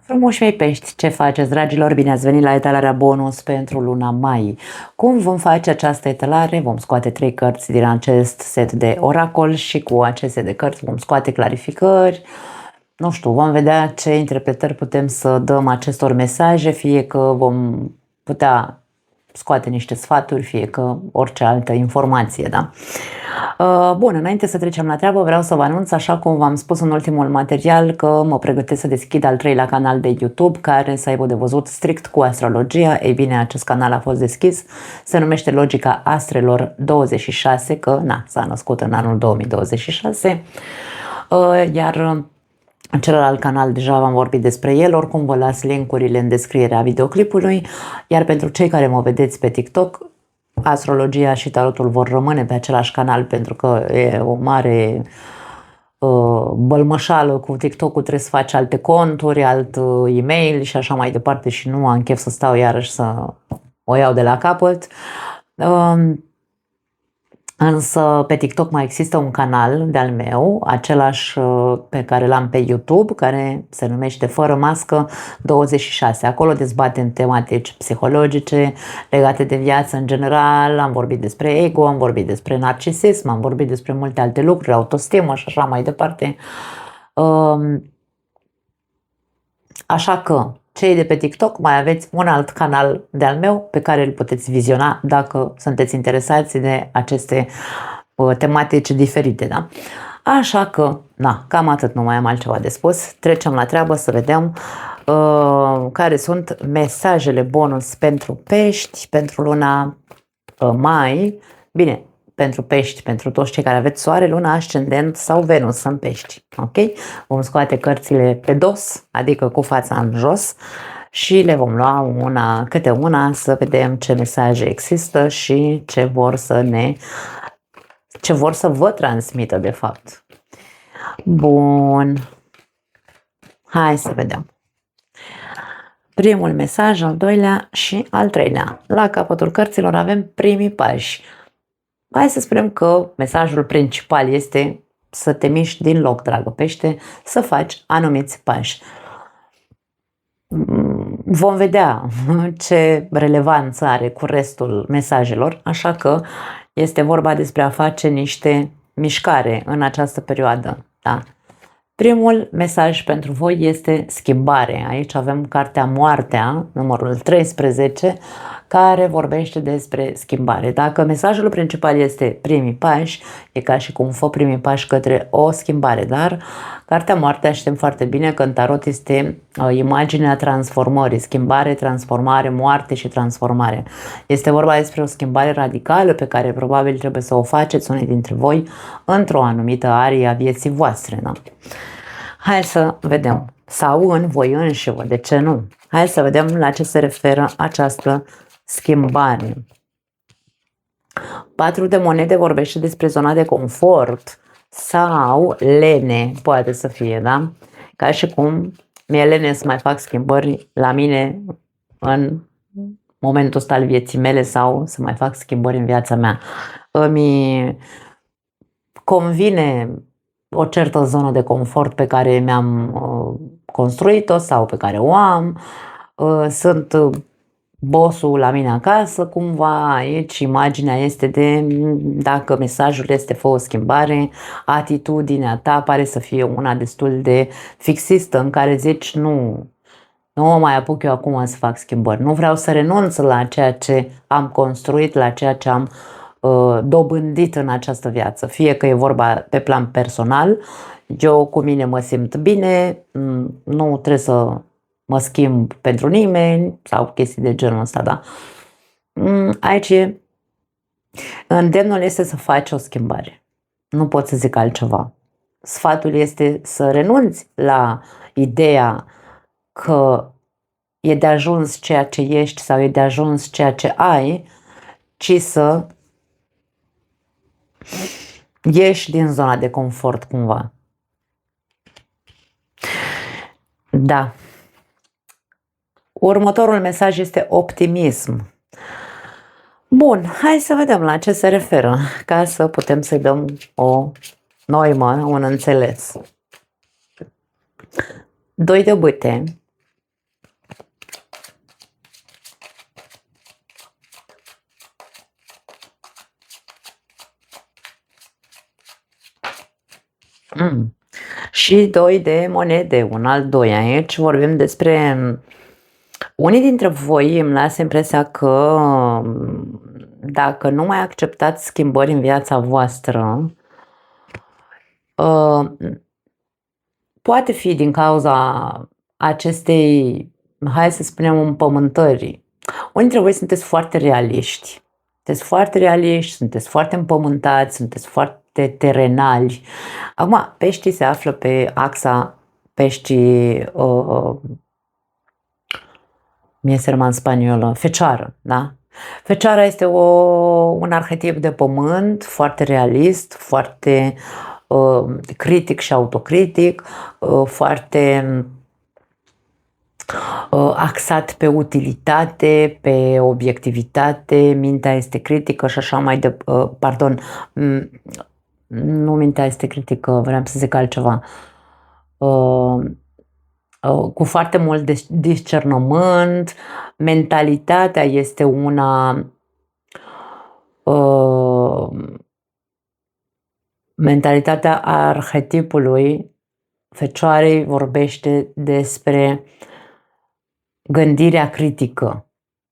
Frumoși mei pești, ce faceți, dragilor? Bine ați venit la etalarea bonus pentru luna mai. Cum vom face această etalare? Vom scoate 3 cărți din acest set de oracol și cu aceste de cărți vom scoate clarificări. Nu știu, vom vedea ce interpretări putem să dăm acestor mesaje, fie că vom putea scoate niște sfaturi, fie că orice altă informație, da? Bun, înainte să trecem la treabă, vreau să vă anunț, așa cum v-am spus în ultimul material, că mă pregătesc să deschid al 3-lea canal de YouTube, care să aibă de văzut strict cu astrologia. Ei bine, acest canal a fost deschis, se numește Logica Astrelor 26, că s-a născut în anul 2026, iar în celălalt canal deja v-am vorbit despre el, oricum vă las link-urile în descrierea videoclipului, iar pentru cei care mă vedeți pe TikTok, astrologia și tarotul vor rămâne pe același canal, pentru că e o mare bălmășală cu TikTok-ul, trebuie să faci alte conturi, alt e-mail și așa mai departe și nu am chef să stau iarăși să o iau de la capăt. Însă pe TikTok mai există un canal de-al meu, același pe care l-am pe YouTube, care se numește Fără Mască 26. Acolo dezbatem tematici psihologice legate de viață în general, am vorbit despre ego, am vorbit despre narcisism, am vorbit despre multe alte lucruri, autostimă și așa mai departe. Așa că cei de pe TikTok mai aveți un alt canal de-al meu pe care îl puteți viziona dacă sunteți interesați de aceste tematici diferite, da? Așa că, cam atât, nu mai am altceva de spus. Trecem la treabă să vedem care sunt mesajele bonus pentru pești, pentru luna mai. Bine, pentru pești, pentru toți cei care aveți soare, luna, ascendent sau Venus în pești. Ok? Vom scoate cărțile pe dos, adică cu fața în jos, și le vom lua una câte una să vedem ce mesaje există și ce vor să vă transmită de fapt. Bun. Hai să vedem. Primul mesaj, al doilea și al treilea. La capătul cărților avem primii pași. Hai să spunem că mesajul principal este să te miști din loc, dragă pește, să faci anumiți pași. Vom vedea ce relevanță are cu restul mesajelor, așa că este vorba despre a face niște mișcare în această perioadă. Da? Primul mesaj pentru voi este schimbare. Aici avem cartea Moartea, numărul 13, care vorbește despre schimbare. Dacă mesajul principal este primii pași, e ca și cum fă primii pași către o schimbare, dar cartea Moartea știm foarte bine că în tarot este imaginea transformării, schimbare, transformare, moarte și transformare. Este vorba despre o schimbare radicală pe care probabil trebuie să o faceți unii dintre voi într-o anumită arie a vieții voastre. Da? Hai să vedem. Sau în voi înșivă, de ce nu? Hai să vedem la ce se referă această schimbare. 4 de monede vorbește despre zona de confort sau lene, poate să fie, da? Ca și cum mi-e lene să mai fac schimbări la mine în momentul ăsta al vieții mele sau să mai fac schimbări în viața mea. Îmi convine o certă zonă de confort pe care mi-am construit-o sau pe care o am. Sunt bossul la mine acasă, cumva aici imaginea este de, dacă mesajul este fă o schimbare, atitudinea ta pare să fie una destul de fixistă, în care zici nu mă mai apuc eu acum să fac schimbări, nu vreau să renunț la ceea ce am construit, la ceea ce am dobândit în această viață, fie că e vorba pe plan personal, eu cu mine mă simt bine, nu trebuie să mă schimb pentru nimeni sau chestii de genul ăsta, da? Aici îndemnul este să faci o schimbare, nu pot să zic altceva. Sfatul este să renunți la ideea că e de ajuns ceea ce ești sau e de ajuns ceea ce ai, ci să ieși din zona de confort cumva. Da. Următorul mesaj este optimism. Bun, hai să vedem la ce se referă, ca să putem să-i dăm o noimă, un înțeles. 2 de bâte, Și 2 de monede, un alt 2. Aici vorbim despre unii dintre voi, îmi lasă impresia că dacă nu mai acceptați schimbări în viața voastră, poate fi din cauza acestei, hai să spunem, împământări. Unii dintre voi sunteți foarte realiști. Sunteți foarte împământați, sunteți foarte terenali. Acum, peștii se află pe axa peștii, mie se rămân în spaniolă, fecioară, da? Fecioara este un arhetip de pământ, foarte realist, foarte critic și autocritic, foarte axat pe utilitate, pe obiectivitate, mintea este critică și așa mai pardon, nu mintea este critică, vreau să zic altceva. Cu foarte mult discernământ, mentalitatea este una mentalitatea arhetipului Fecioarei vorbește despre gândirea critică.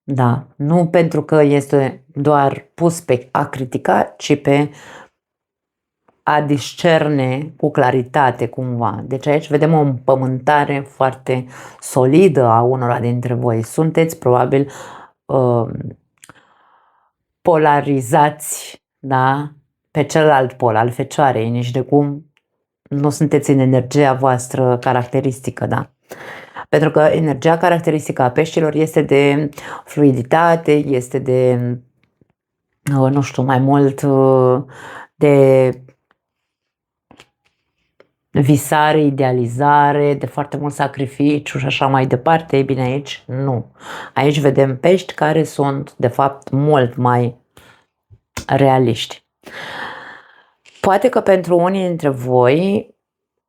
Da, nu pentru că este doar pus pe a critica, ci pe a discerne cu claritate cumva. Deci aici vedem o împământare foarte solidă a unora dintre voi. Sunteți probabil polarizați, da, pe celălalt pol al Fecioarei, nici de cum nu sunteți în energia voastră caracteristică, da. Pentru că energia caracteristică a peștilor este de fluiditate, este de, nu știu, mai mult de visare, idealizare, de foarte mult sacrificiu și așa mai departe. Ei bine, aici nu. Aici vedem pești care sunt, de fapt, mult mai realiști. Poate că pentru unii dintre voi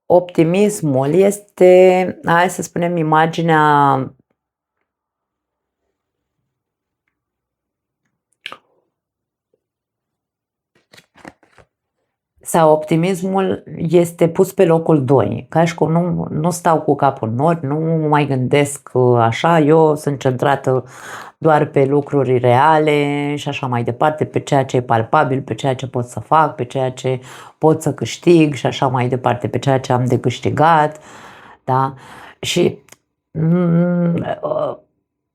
optimismul este, hai să spunem, imaginea sau optimismul este pus pe locul 2, ca și cum nu stau cu capul în nori, nu mai gândesc așa, eu sunt centrată doar pe lucruri reale și așa mai departe, pe ceea ce e palpabil, pe ceea ce pot să fac, pe ceea ce pot să câștig și așa mai departe, pe ceea ce am de câștigat, da? Și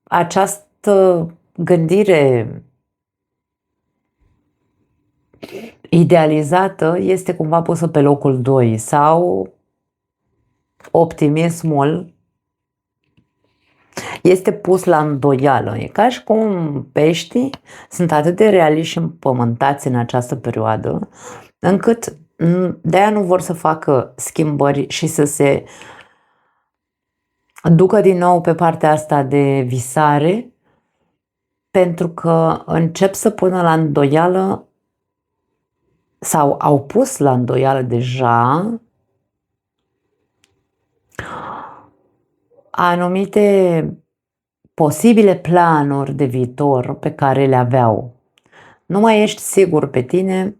această gândire idealizată este cumva pusă pe locul 2 sau optimismul este pus la îndoială. E ca și cum peștii sunt atât de realiști și împământați în această perioadă, încât de-aia nu vor să facă schimbări și să se ducă din nou pe partea asta de visare, pentru că încep să pună la îndoială sau au pus la îndoială deja anumite posibile planuri de viitor pe care le aveau. Nu mai ești sigur pe tine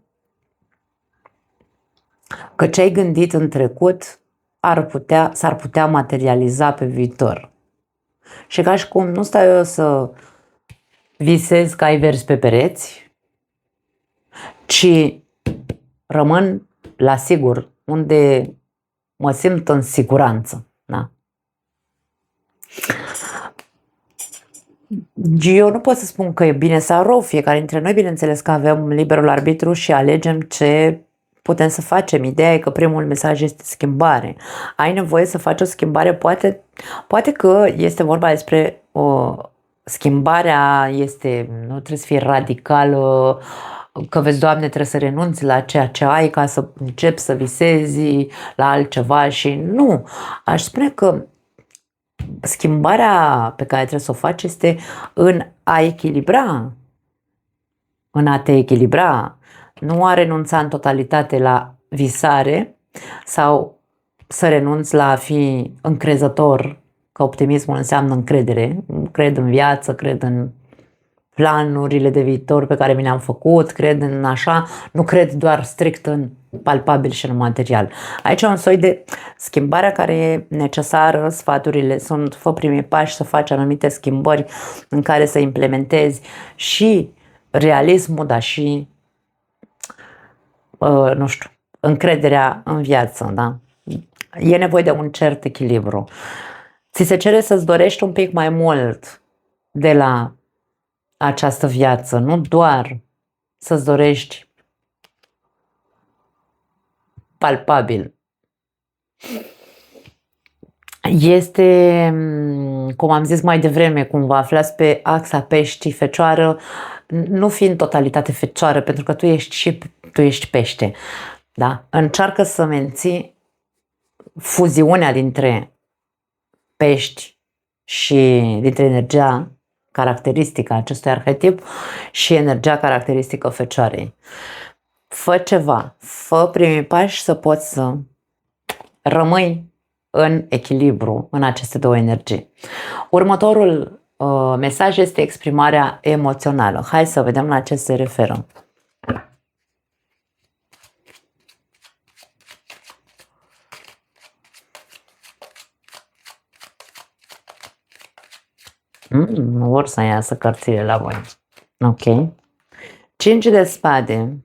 că ce ai gândit în trecut s-ar putea materializa pe viitor. Și ca și cum nu stau eu să visez că ai vers pe pereți, ci rămân la sigur, unde mă simt în siguranță. Da? Eu nu pot să spun că e bine sau rău, fiecare dintre noi, bineînțeles că avem liberul arbitru și alegem ce putem să facem. Ideea e că primul mesaj este schimbare. Ai nevoie să faci o schimbare, poate că este vorba despre schimbarea nu trebuie să fie radicală, că vezi, Doamne, trebuie să renunți la ceea ce ai ca să începi să visezi la altceva și nu. Aș spune că schimbarea pe care trebuie să o faci este în a echilibra, în a te echilibra, nu a renunța în totalitate la visare sau să renunți la a fi încrezător, că optimismul înseamnă încredere. Cred în viață, cred în planurile de viitor pe care mi le-am făcut, cred în așa, nu cred doar strict în palpabil și în material. Aici e un soi de schimbarea care e necesară, sfaturile sunt: fă primii pași, să faci anumite schimbări în care să implementezi și realismul, dar și, nu știu, încrederea în viață, da? E nevoie de un cert echilibru. Ți se cere să-ți dorești un pic mai mult de la această viață, nu doar să-ți dorești palpabil. Este, cum am zis mai devreme, cum vă aflați pe axa pești-fecioară, nu fi în totalitate fecioară, pentru că tu ești pește. Da? Încearcă să menții fuziunea dintre pești și dintre energia caracteristică a acestui arhetip și energia caracteristică fecioarei. Fă ceva, fă primii pași să poți să rămâi în echilibru în aceste două energii. Următorul mesaj este exprimarea emoțională. Hai să vedem la ce se referă. Nu vor să iasă cărțile la voi. Ok. 5 de spade.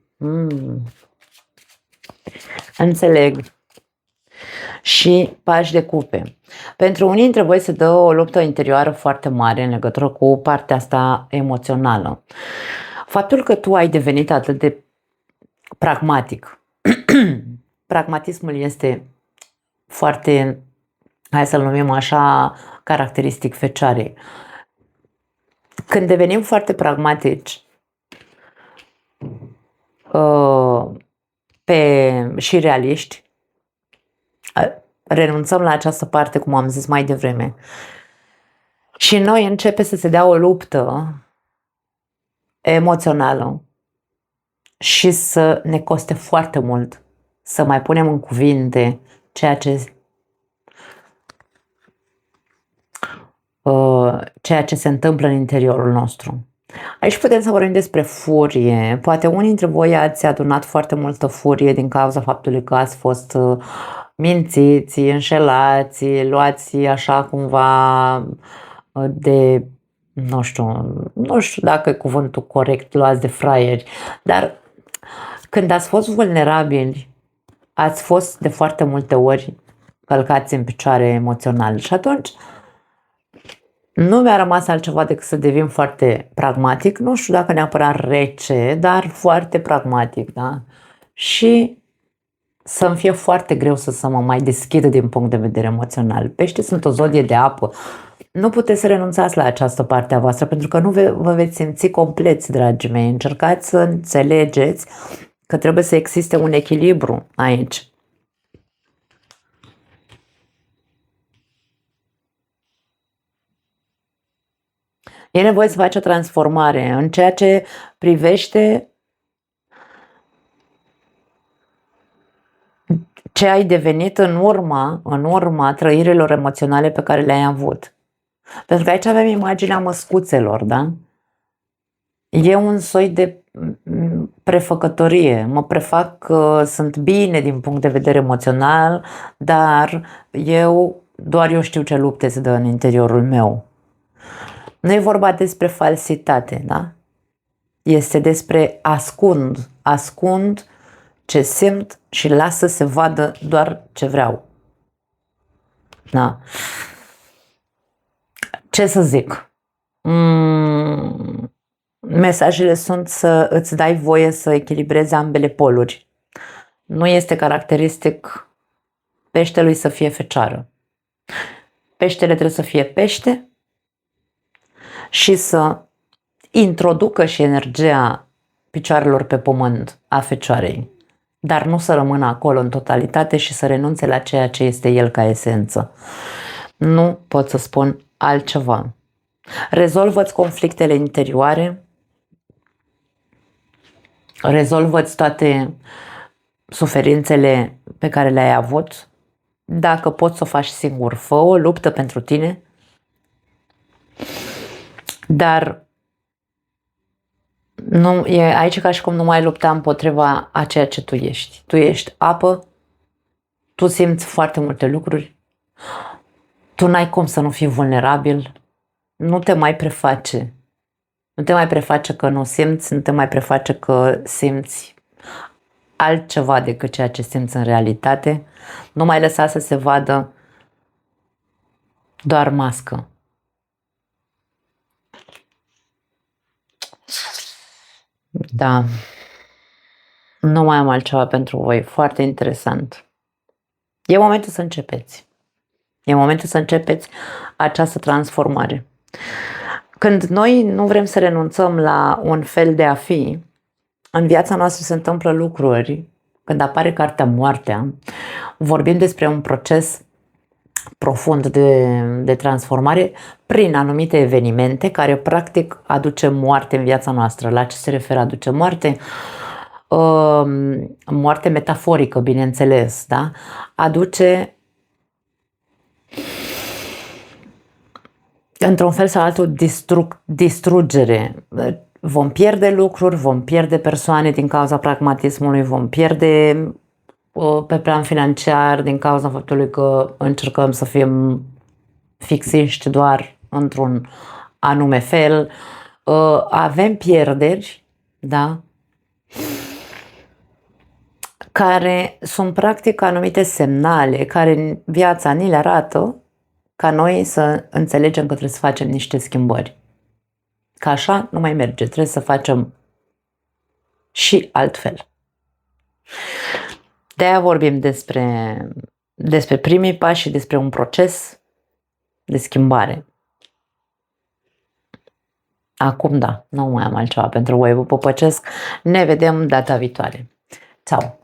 Înțeleg. Și pași de cupe. Pentru unii dintre voi se dă o luptă interioară foarte mare în legătură cu partea asta emoțională. Faptul că tu ai devenit atât de pragmatic. Pragmatismul este foarte, hai să-l numim așa, caracteristic fecioarei. Când devenim foarte pragmatici și realiști, renunțăm la această parte, cum am zis mai devreme. Și noi începe să se dea o luptă emoțională și să ne coste foarte mult să mai punem în cuvinte ceea ce se întâmplă în interiorul nostru. Aici putem să vorbim despre furie. Poate unii dintre voi ați adunat foarte multă furie din cauza faptului că ați fost mințiți, înșelați, luați așa cumva de, nu știu dacă e cuvântul corect, luați de fraieri, dar când ați fost vulnerabili, ați fost de foarte multe ori călcați în picioare emoțional și atunci nu mi-a rămas altceva decât să devin foarte pragmatic, nu știu dacă neapărat rece, dar foarte pragmatic, da? Și să-mi fie foarte greu să mă mai deschid din punct de vedere emoțional. Peștii sunt o zodie de apă. Nu puteți să renunțați la această parte a voastră, pentru că nu vă veți simți compleți, dragii mei. Încercați să înțelegeți că trebuie să existe un echilibru aici. E nevoie să faci o transformare în ceea ce privește ce ai devenit în urma trăirilor emoționale pe care le-ai avut. Pentru că aici avem imaginea măscuțelor, da? E un soi de prefăcătorie. Mă prefac că sunt bine din punct de vedere emoțional, dar doar eu știu ce lupte se dă în interiorul meu. Nu e vorba despre falsitate, da? Este despre ascund ce simt și las să se vadă doar ce vreau. Da. Ce să zic? Mesajele sunt să îți dai voie să echilibrezi ambele poluri. Nu este caracteristic peștelui să fie fecioară. Peștele trebuie să fie pește și să introducă și energia picioarelor pe pământ a fecioarei, dar nu să rămână acolo în totalitate și să renunțe la ceea ce este el ca esență. Nu pot să spun altceva. Rezolvă-ți conflictele interioare, rezolvă-ți toate suferințele pe care le-ai avut. Dacă poți să o faci singur, fă o luptă pentru tine, dar Nu, e aici ca și cum nu mai lupta împotriva a ceea ce tu ești. Tu ești apă, tu simți foarte multe lucruri, tu n-ai cum să nu fii vulnerabil, nu te mai preface. Nu te mai preface că nu simți, nu te mai preface că simți altceva decât ceea ce simți în realitate. Nu mai lăsa să se vadă doar mască. Da. Nu mai am altceva pentru voi. Foarte interesant. E momentul să începeți. E momentul să începeți această transformare. Când noi nu vrem să renunțăm la un fel de a fi, în viața noastră se întâmplă lucruri. Când apare cartea Moartea, vorbim despre un proces profund de transformare prin anumite evenimente care practic aduce moarte în viața noastră. La ce se referă aduce moarte? Moarte metaforică, bineînțeles, da? Aduce într-un fel sau altul distrugere. Vom pierde lucruri, vom pierde persoane din cauza pragmatismului, vom pierde pe plan financiar din cauza faptului că încercăm să fim fixiști doar într-un anume fel. Avem pierderi, da? Care sunt practic anumite semnale care viața ni le arată ca noi să înțelegem că trebuie să facem niște schimbări. Că așa nu mai merge, trebuie să facem și altfel. De-aia vorbim despre primii pași și despre un proces de schimbare. Acum da, nu mai am altceva pentru voi, vă pupăcesc, ne vedem data viitoare. Ciao!